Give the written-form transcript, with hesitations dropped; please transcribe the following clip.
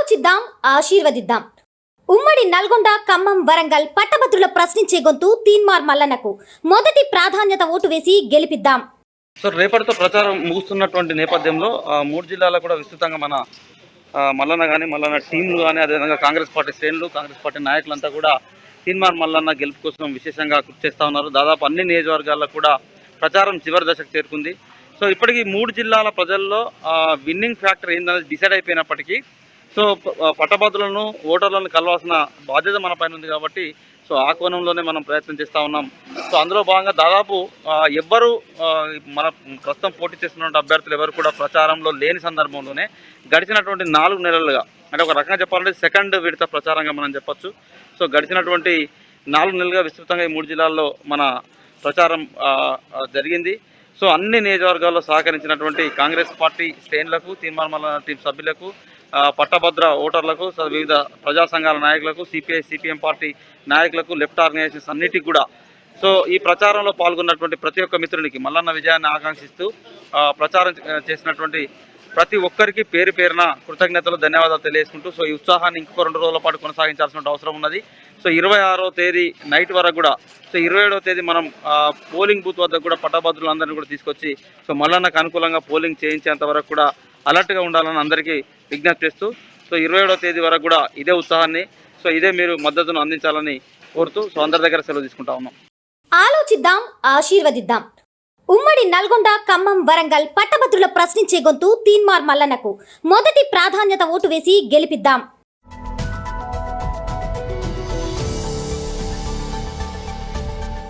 ఆలోచిద్దాం, ఆశీర్వదిద్దాం. ఉమ్మడి నల్గొండ, ఖమ్మం, వరంగల్ పట్టభద్రుల ప్రశ్నించే గొంతు తీన్మార్ మల్లన్నకు మొదటి ప్రాధాన్యత ఓటు వేసి గెలిపిద్దాం. సో రేపటితో ప్రచారం ముగుస్తున్నటువంటి నేపథ్యంలో మూడు జిల్లాలో కూడా విస్తృతంగా మన మల్లన్న కానీ మల్లన్న టీంలు కానీ అదేవిధంగా కాంగ్రెస్ పార్టీ శ్రేణులు కాంగ్రెస్ పార్టీ నాయకులంతా కూడా తీన్మార్ మల్లన్న గెలుపు కోసం విశేషంగా కృషి చేస్తూ ఉన్నారు. దాదాపు అన్ని నియోజకవర్గాల్లో కూడా ప్రచారం చివరి దశకు చేరుకుంది. సో ఇప్పటికీ మూడు జిల్లాల ప్రజల్లో విన్నింగ్ ఫ్యాక్టర్ ఏందనేది డిసైడ్ అయిపోయినప్పటికీ సో పట్టభద్రులను ఓటర్లను కలవాల్సిన బాధ్యత మన పైన ఉంది కాబట్టి సో ఆ కోణంలోనే మనం ప్రయత్నం చేస్తూ ఉన్నాం. సో అందులో భాగంగా దాదాపు ఎవ్వరు మన ప్రస్తుతం పోటీ చేస్తున్న అభ్యర్థులు ఎవరు కూడా ప్రచారంలో లేని సందర్భంలోనే గడిచినటువంటి 4 నెలలుగా, అంటే ఒక రకంగా చెప్పాలంటే సెకండ్ విడత ప్రచారంగా మనం చెప్పొచ్చు. సో గడిచినటువంటి 4 నెలలుగా విస్తృతంగా ఈ మూడు జిల్లాల్లో మన ప్రచారం జరిగింది. సో అన్ని నియోజకవర్గాల్లో సహకరించినటువంటి కాంగ్రెస్ పార్టీ శ్రేణులకు, తీన్మార్ మల్లన్న టీం సభ్యులకు, పట్టభద్ర ఓటర్లకు, వివిధ ప్రజా సంఘాల నాయకులకు, సిపిఐ సిపిఎం పార్టీ నాయకులకు, లెఫ్ట్ ఆర్గనైజేషన్స్ అన్నిటికీ కూడా సో ఈ ప్రచారంలో పాల్గొన్నటువంటి ప్రతి ఒక్క మిత్రునికి మల్లన్న విజయాన్ని ఆకాంక్షిస్తూ ప్రచారం చేసినటువంటి ప్రతి ఒక్కరికి పేరు పేరున కృతజ్ఞతలు, ధన్యవాదాలు తెలియజేసుకుంటూ సో ఈ ఉత్సాహాన్ని ఇంకో 2 రోజుల పాటు కొనసాగించాల్సిన అవసరం ఉన్నది. సో 26వ తేదీ నైట్ వరకు కూడా, సో 27వ తేదీ మనం పోలింగ్ బూత్ వద్ద కూడా పట్టభద్రులందరినీ కూడా తీసుకొచ్చి సో మల్లన్నకు అనుకూలంగా పోలింగ్ చేయించేంత వరకు కూడా అలర్ట్గా ఉండాలని అందరికీ విజ్ఞప్తి చేస్తూ సో 27వ తేదీ వరకు కూడా ఇదే ఉత్సాహాన్ని, సో ఇదే మీరు మద్దతును అందించాలని కోరుతూ సో అందరి దగ్గర సెలవు తీసుకుంటా ఉన్నాం. ఆలోచిద్దాం, ఆశీర్వదిద్దాం. ఉమ్మడి నల్గొండ, ఖమ్మం, వరంగల్ పట్టభద్రుల ప్రశ్నించే గొంతు తీన్మార్ మల్లన్నకు మొదటి ప్రాధాన్యత ఓటు వేసి గెలిపిద్దాం.